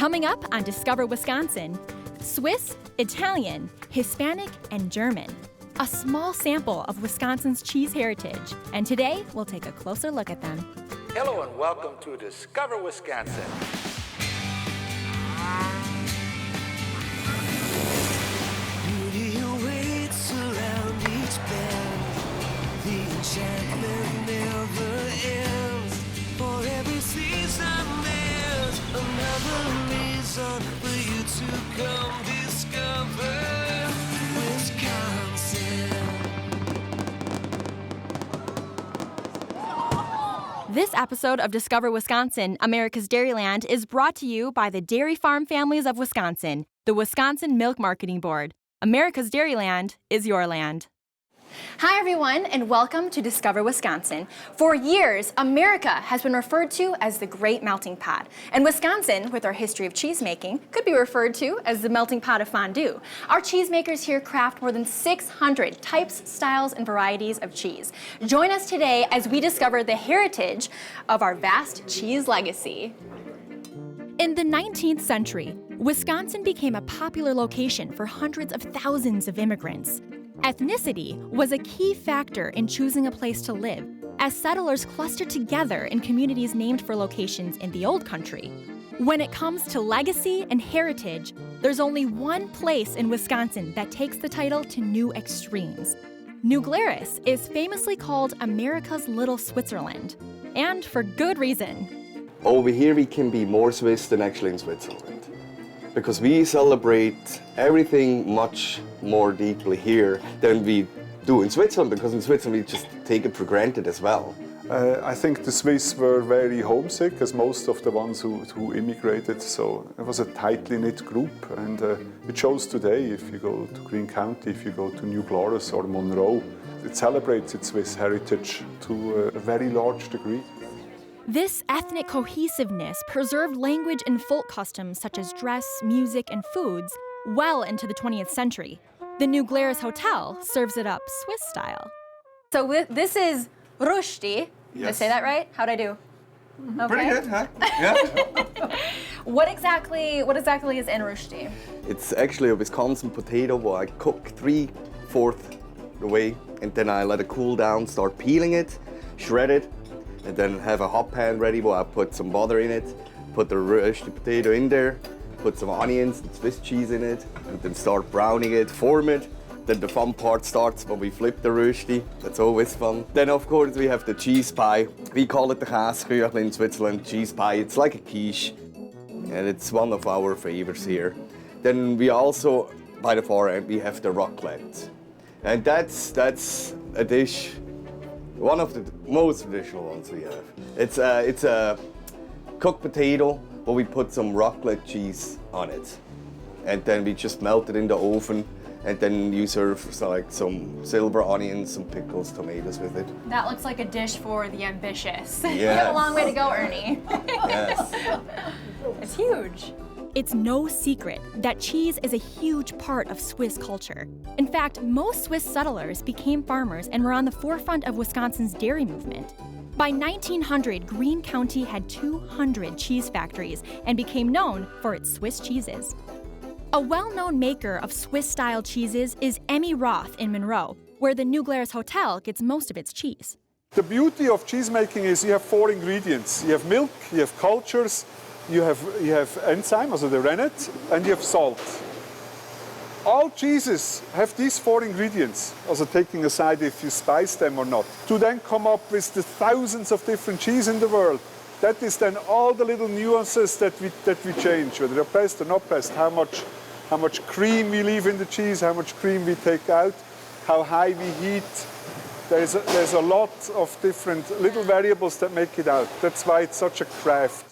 Coming up on Discover Wisconsin, Swiss, Italian, Hispanic, and German. A small sample of Wisconsin's cheese heritage. And today, we'll take a closer look at them. Hello and welcome to Discover Wisconsin. Beauty awaits around each bend. The enchantment never ends. For every season there's another reason for you to come discover Wisconsin. This episode of Discover Wisconsin, America's Dairyland, is brought to you by the Dairy Farm Families of Wisconsin, the Wisconsin Milk Marketing Board. America's Dairyland is your land. Hi, everyone, and welcome to Discover Wisconsin. For years, America has been referred to as the Great Melting Pot, and Wisconsin, with our history of cheesemaking, could be referred to as the melting pot of fondue. Our cheesemakers here craft more than 600 types, styles, and varieties of cheese. Join us today as we discover the heritage of our vast cheese legacy. In the 19th century, Wisconsin became a popular location for hundreds of thousands of immigrants. Ethnicity was a key factor in choosing a place to live, as settlers clustered together in communities named for locations in the Old Country. When it comes to legacy and heritage, there's only one place in Wisconsin that takes the title to new extremes. New Glarus is famously called America's Little Switzerland, and for good reason. Over here we can be more Swiss than actually in Switzerland, because we celebrate everything much more deeply here than we do in Switzerland, because in Switzerland we just take it for granted as well. I think the Swiss were very homesick, as most of the ones who immigrated, so it was a tightly knit group, and it shows today if you go to Greene County, if you go to New Glarus or Monroe. It celebrates its Swiss heritage to a very large degree. This ethnic cohesiveness preserved language and folk customs such as dress, music, and foods well into the 20th century. The New Glarus Hotel serves it up Swiss style. So this is Rösti. Did I say that right? How'd I do? Okay. Pretty good, huh? Yeah. What exactly is in Rösti? It's actually a Wisconsin potato where I cook 3/4 the way, and then I let it cool down, start peeling it, shred it, and then have a hot pan ready where I put some butter in it, put the roasted potato in there, put some onions and Swiss cheese in it, and then start browning it, form it. Then the fun part starts when we flip the rösti. That's always fun. Then of course we have the cheese pie. We call it the Käsekuchen in Switzerland, cheese pie. It's like a quiche, and it's one of our favorites here. Then we also, by the far end, we have the raclette. And that's a dish, one of the most traditional ones we have. It's a cooked potato, but we put some raclette cheese on it. And then we just melt it in the oven, and then you serve like some silver onions, some pickles, tomatoes with it. That looks like a dish for the ambitious. Yes. You have a long way to go, Ernie. Yes. It's huge. It's no secret that cheese is a huge part of Swiss culture. In fact, most Swiss settlers became farmers and were on the forefront of Wisconsin's dairy movement. By 1900, Greene County had 200 cheese factories and became known for its Swiss cheeses. A well-known maker of Swiss-style cheeses is Emmy Roth in Monroe, where the New Glarus Hotel gets most of its cheese. The beauty of cheesemaking is you have 4 ingredients. You have milk, you have cultures, you have enzyme, also the rennet, and you have salt. All cheeses have these 4 ingredients, also taking aside if you spice them or not, to then come up with the thousands of different cheese in the world. That is then all the little nuances that we change, whether they're pressed or not pressed, how much cream we leave in the cheese, how much cream we take out, how high we heat. There's a lot of different little variables that make it out. That's why it's such a craft.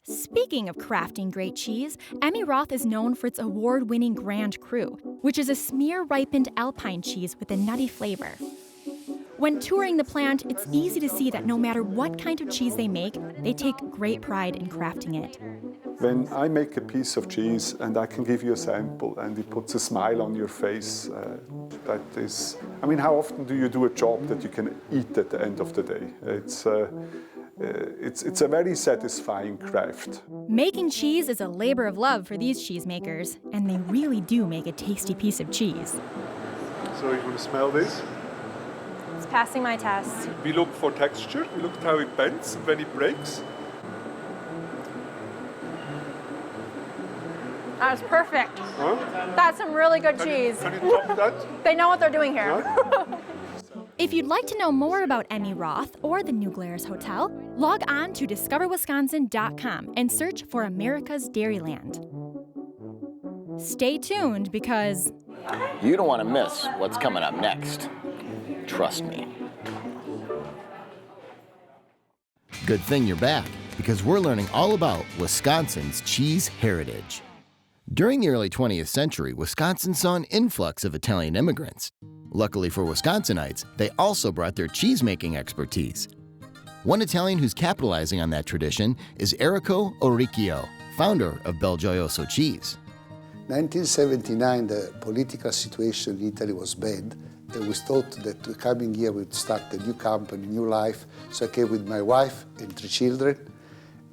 Speaking of crafting great cheese, Emmy Roth is known for its award-winning Grand Cru, which is a smear-ripened alpine cheese with a nutty flavor. When touring the plant, it's easy to see that no matter what kind of cheese they make, they take great pride in crafting it. When I make a piece of cheese and I can give you a sample and it puts a smile on your face, that is, I mean, how often do you do a job that you can eat at the end of the day? It's a very satisfying craft. Making cheese is a labor of love for these cheesemakers, and they really do make a tasty piece of cheese. So you want to smell this? It's passing my test. We look for texture, we look at how it bends and when it breaks. That was perfect. Huh? That's some really good cheese. Can you top that? They know what they're doing here. Huh? If you'd like to know more about Emmy Roth or the New Glarus Hotel, log on to discoverwisconsin.com and search for America's Dairyland. Stay tuned because You don't want to miss what's coming up next. Trust me. Good thing you're back, because we're learning all about Wisconsin's cheese heritage. During the early 20th century, Wisconsin saw an influx of Italian immigrants. Luckily for Wisconsinites, they also brought their cheesemaking expertise. One Italian who's capitalizing on that tradition is Enrico Oricchio, founder of BellJo Cheese. 1979, the political situation in Italy was bad, and we thought that coming here we'd start a new company, new life. So I came with my wife and 3 children,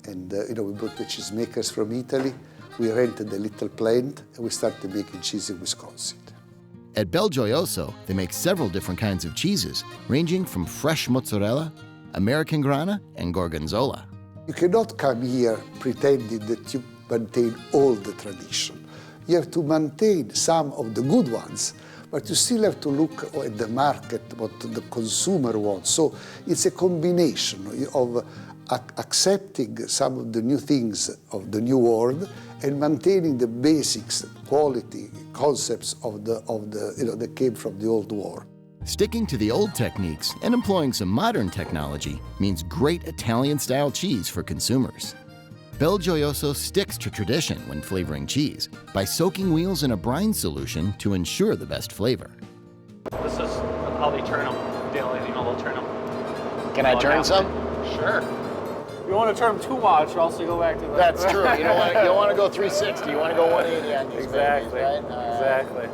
and we brought the cheesemakers from Italy. We rented a little plant, and we started making cheese in Wisconsin. At BellJo, they make several different kinds of cheeses, ranging from fresh mozzarella, American grana, and gorgonzola. You cannot come here pretending that you maintain all the tradition. You have to maintain some of the good ones, but you still have to look at the market, what the consumer wants. So it's a combination of accepting some of the new things of the new world and maintaining the basics, quality, concepts of that came from the old world. Sticking to the old techniques and employing some modern technology means great Italian-style cheese for consumers. BellJo sticks to tradition when flavoring cheese by soaking wheels in a brine solution to ensure the best flavor. This is how they turn them daily. They'll turn them. Can I turn some? Sure. You don't want to turn them too much, or else you go back to the... That's true. You don't want to go 360. You want to go 180 on these Exactly. babies, right? Exactly.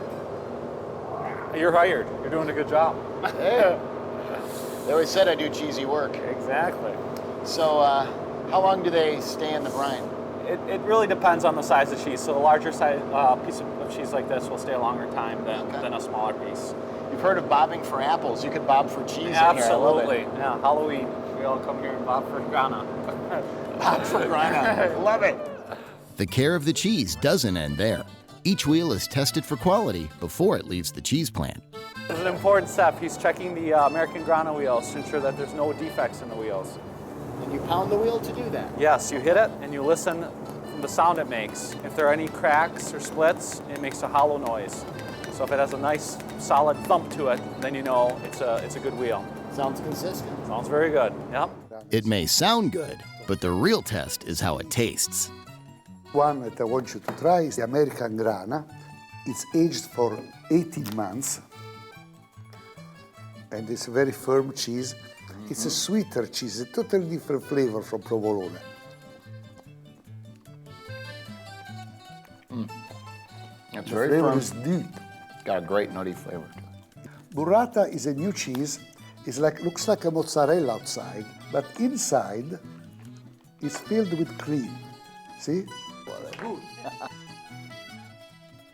You're hired. You're doing a good job. Yeah. They always said I do cheesy work. Exactly. So, how long do they stay in the brine? It really depends on the size of cheese. So a larger size piece of cheese like this will stay a longer time than a smaller piece. You've heard of bobbing for apples. You could bob for cheese Absolutely. in here. I love it. Yeah, Halloween. We all come here and bob for grana. Bob for grana. Love it. The care of the cheese doesn't end there. Each wheel is tested for quality before it leaves the cheese plant. There's an important step. He's checking the American grana wheels to ensure that there's no defects in the wheels. And you pound the wheel to do that? Yes, you hit it and you listen from the sound it makes. If there are any cracks or splits, it makes a hollow noise. So if it has a nice solid thump to it, then you know it's a good wheel. Sounds consistent. Sounds very good, yep. It may sound good, but the real test is how it tastes. One that I want you to try is the American grana. It's aged for 18 months, and it's a very firm cheese. It's a sweeter cheese, a totally different flavor from provolone. It's The very flavor firm. is deep. Got a great nutty flavor. Burrata is a new cheese. It's looks like a mozzarella outside, but inside it's filled with cream. See?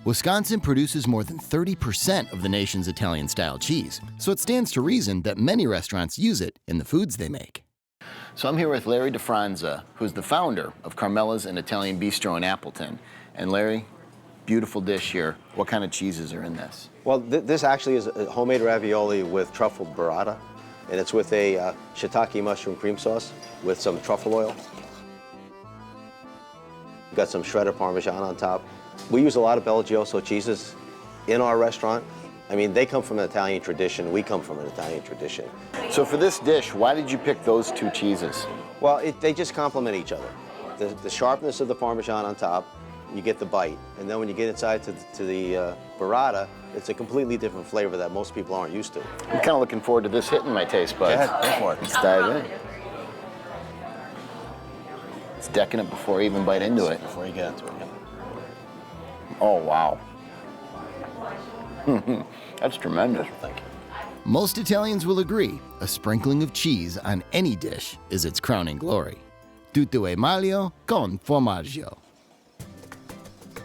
Wisconsin produces more than 30% of the nation's Italian-style cheese, so it stands to reason that many restaurants use it in the foods they make. So I'm here with Larry DeFranza, who's the founder of Carmela's and Italian Bistro in Appleton. And Larry, beautiful dish here. What kind of cheeses are in this? Well, this actually is a homemade ravioli with truffled burrata, and it's with a shiitake mushroom cream sauce with some truffle oil. We've got some shredded Parmesan on top. We use a lot of BellJo cheeses in our restaurant. I mean, they come from an Italian tradition. We come from an Italian tradition. So for this dish, why did you pick those 2 cheeses? Well, they just complement each other. The sharpness of the Parmesan on top, you get the bite. And then when you get inside to the burrata, it's a completely different flavor that most people aren't used to. I'm kind of looking forward to this hitting my taste buds. Go for it. Let's dive in. It's decking it before I even bite into it. Before you get into it. Oh, wow. That's tremendous. Thank you. Most Italians will agree, a sprinkling of cheese on any dish is its crowning glory. Tutto è meglio con formaggio.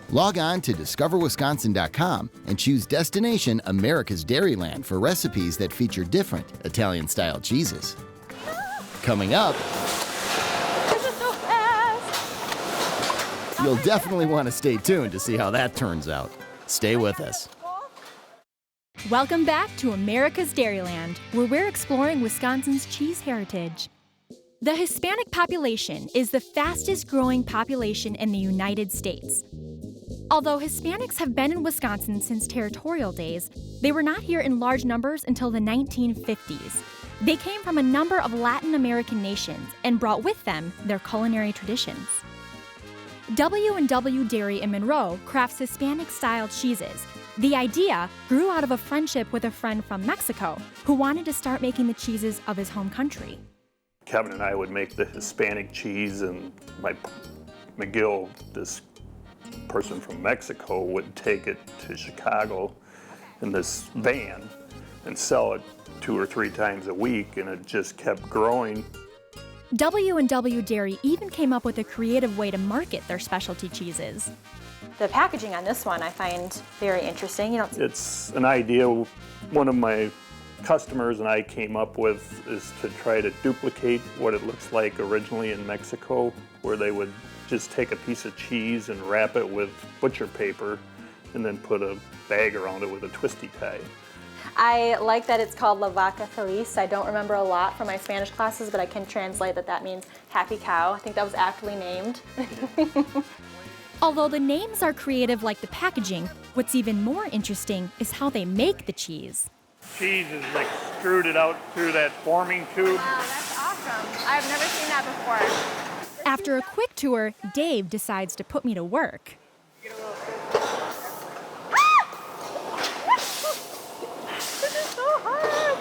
Log on to discoverwisconsin.com and choose Destination America's Dairyland for recipes that feature different Italian-style cheeses. Coming up, This is so fast. you'll definitely want to stay tuned to see how that turns out. Stay with us. Welcome back to America's Dairyland, where we're exploring Wisconsin's cheese heritage. The Hispanic population is the fastest growing population in the United States. Although Hispanics have been in Wisconsin since territorial days, they were not here in large numbers until the 1950s. They came from a number of Latin American nations and brought with them their culinary traditions. W&W Dairy in Monroe crafts Hispanic-style cheeses. The idea grew out of a friendship with a friend from Mexico who wanted to start making the cheeses of his home country. Kevin and I would make the Hispanic cheese, and McGill, this person from Mexico, would take it to Chicago in this van and sell it 2 or 3 times a week, and it just kept growing. W&W Dairy even came up with a creative way to market their specialty cheeses. The packaging on this one I find very interesting. It's an idea one of my customers and I came up with, is to try to duplicate what it looks like originally in Mexico, where they would just take a piece of cheese and wrap it with butcher paper and then put a bag around it with a twisty tie. I like that it's called La Vaca Feliz. I don't remember a lot from my Spanish classes, but I can translate that means happy cow. I think that was aptly named. Although the names are creative like the packaging, what's even more interesting is how they make the cheese. Cheese is extruded out through that forming tube. Wow, that's awesome. I've never seen that before. After a quick tour, Dave decides to put me to work. This is so hard.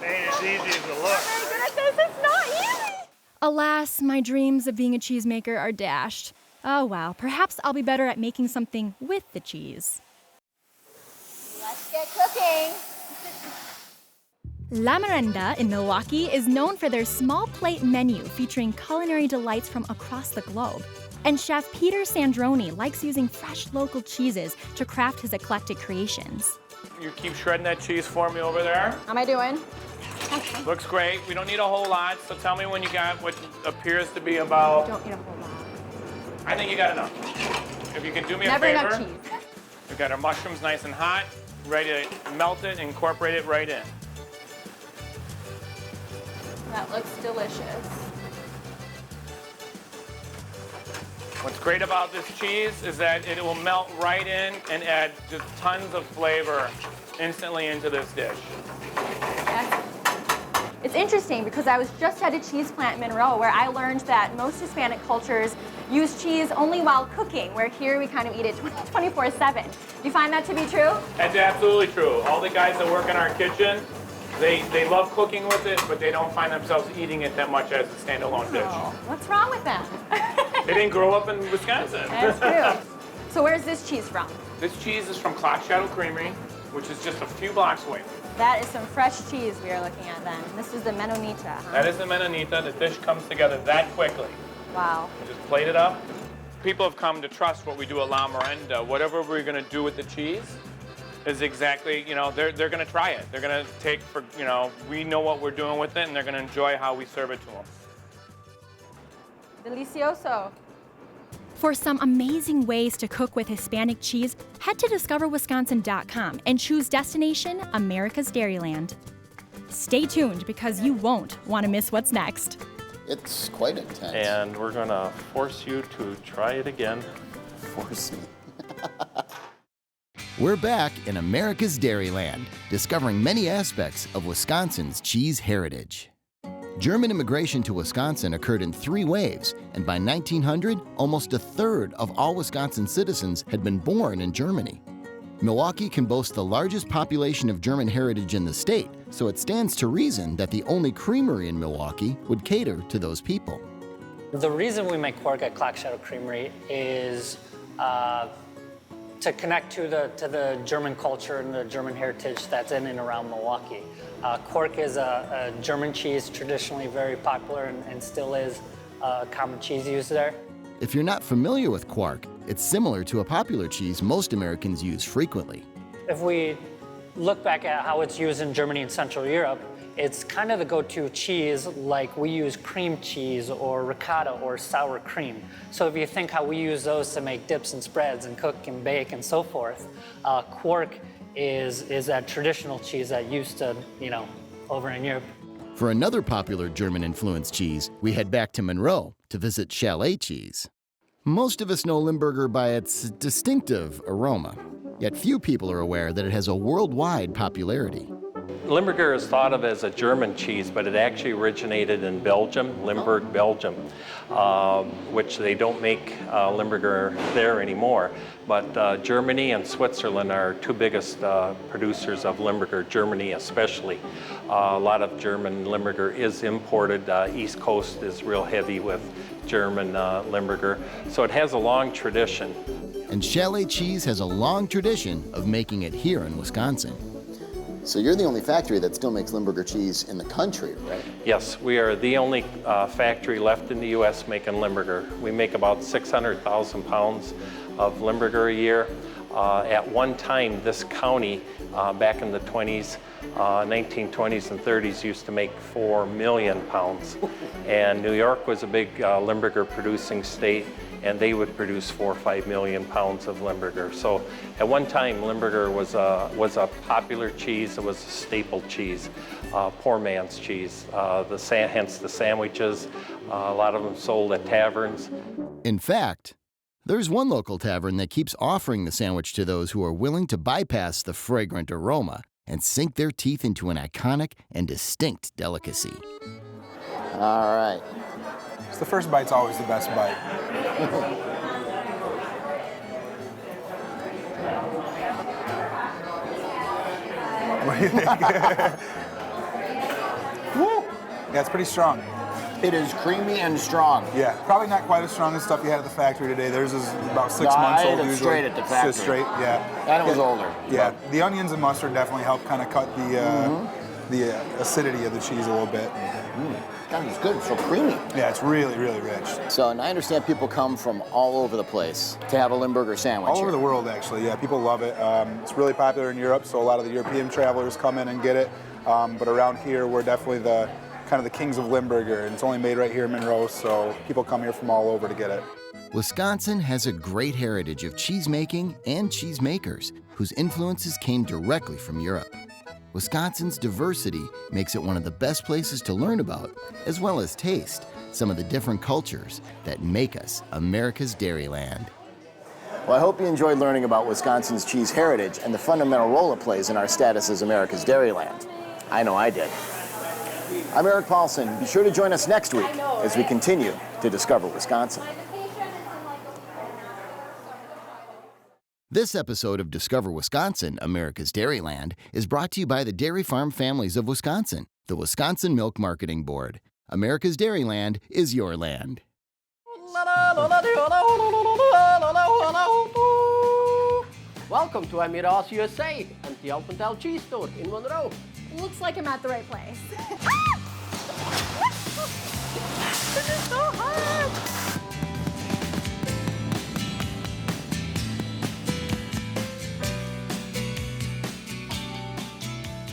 Ain't as easy as it looks. I'm very good at this. It's not easy. Alas, my dreams of being a cheesemaker are dashed. Oh well, perhaps I'll be better at making something with the cheese. Let's get cooking. La Merenda in Milwaukee is known for their small plate menu featuring culinary delights from across the globe. And Chef Peter Sandroni likes using fresh local cheeses to craft his eclectic creations. You keep shredding that cheese for me over there. How am I doing? Looks great. We don't need a whole lot, so tell me when you got what appears to be about... Don't need a whole lot. I think you got enough. If you can do me a Never favor. enough cheese. We've got our mushrooms nice and hot, ready to melt it and incorporate it right in. That looks delicious. What's great about this cheese is that it will melt right in and add just tons of flavor instantly into this dish. It's interesting because I was just at a cheese plant in Monroe where I learned that most Hispanic cultures use cheese only while cooking, where here we kind of eat it 24/7. Do you find that to be true? That's absolutely true. All the guys that work in our kitchen, they love cooking with it, but they don't find themselves eating it that much as a standalone dish. Oh, what's wrong with them? They didn't grow up in Wisconsin. That's true. So where's this cheese from? This cheese is from Clock Shadow Creamery, which is just a few blocks away. That is some fresh cheese we are looking at then. This is the Menonita, huh? That is the Menonita. The dish comes together that quickly. Wow. You just plate it up. People have come to trust what we do at La Merenda. Whatever we're going to do with the cheese is exactly, they're going to try it. They're going to take for, we know what we're doing with it, and they're going to enjoy how we serve it to them. Delicioso. For some amazing ways to cook with Hispanic cheese, head to discoverwisconsin.com and choose Destination America's Dairyland. Stay tuned because you won't want to miss what's next. It's quite intense. And we're gonna force you to try it again. Force me. We're back in America's Dairyland, discovering many aspects of Wisconsin's cheese heritage. German immigration to Wisconsin occurred in 3 waves, and by 1900, almost a third of all Wisconsin citizens had been born in Germany. Milwaukee can boast the largest population of German heritage in the state, so it stands to reason that the only creamery in Milwaukee would cater to those people. The reason we make pork at Clock Shadow Creamery is to connect to the German culture and the German heritage that's in and around Milwaukee. Quark is a German cheese, traditionally very popular and still is a common cheese used there. If you're not familiar with quark, it's similar to a popular cheese most Americans use frequently. If we look back at how it's used in Germany and Central Europe, it's kind of the go-to cheese, like we use cream cheese or ricotta or sour cream. So if you think how we use those to make dips and spreads and cook and bake and so forth, quark is that traditional cheese that used to, over in Europe. For another popular German-influenced cheese, we head back to Monroe to visit Chalet Cheese. Most of us know Limburger by its distinctive aroma, yet few people are aware that it has a worldwide popularity. Limburger is thought of as a German cheese, but it actually originated in Belgium, Limburg, Belgium, which they don't make Limburger there anymore. But Germany and Switzerland are two biggest producers of Limburger, Germany especially. A lot of German Limburger is imported. East Coast is real heavy with German Limburger, so it has a long tradition. And Chalet Cheese has a long tradition of making it here in Wisconsin. So you're the only factory that still makes Limburger cheese in the country, right? Yes, we are the only factory left in the U.S. making Limburger. We make about 600,000 pounds of Limburger a year. At one time, this county, back in the 1920s and 30s, used to make 4 million pounds. And New York was a big Limburger producing state, and they would produce 4 or 5 million pounds of Limburger. So at one time, Limburger was a popular cheese. It was a staple cheese, poor man's cheese. Hence the sandwiches. A lot of them sold at taverns. In fact, there's one local tavern that keeps offering the sandwich to those who are willing to bypass the fragrant aroma and sink their teeth into an iconic and distinct delicacy. All right. So the first bite's always the best bite. What do you think? Woo! Yeah, it's pretty strong. It is creamy and strong. Yeah, probably not quite as strong as stuff you had at the factory today. Theirs is about 6 months old usually. Straight at the factory. Just straight, yeah. And it was older. Yeah, the onions and mustard definitely help kind of cut the acidity of the cheese a little bit. God, it's good. It's so creamy. Yeah, it's really, really rich. So, and I understand people come from all over the place to have a Limburger sandwich. All over the world, actually. Yeah, people love it. It's really popular in Europe, so a lot of the European travelers come in and get it. But around here, we're definitely kind of the kings of Limburger, and it's only made right here in Monroe, so people come here from all over to get it. Wisconsin has a great heritage of cheesemaking and cheesemakers whose influences came directly from Europe. Wisconsin's diversity makes it one of the best places to learn about, as well as taste, some of the different cultures that make us America's Dairyland. Well, I hope you enjoyed learning about Wisconsin's cheese heritage and the fundamental role it plays in our status as America's Dairyland. I know I did. I'm Eric Paulson. Be sure to join us next week as we continue to discover Wisconsin. This episode of Discover Wisconsin, America's Dairyland, is brought to you by the Dairy Farm Families of Wisconsin, the Wisconsin Milk Marketing Board. America's Dairyland is your land. Welcome to Emirat's USA and the Alpental Cheese Store in Monroe. Looks like I'm at the right place. This is so hard!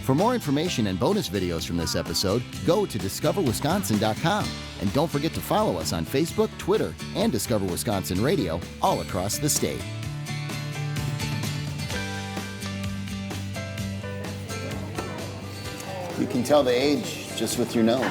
For more information and bonus videos from this episode, go to discoverwisconsin.com. And don't forget to follow us on Facebook, Twitter, and Discover Wisconsin Radio all across the state. You can tell the age just with your nose.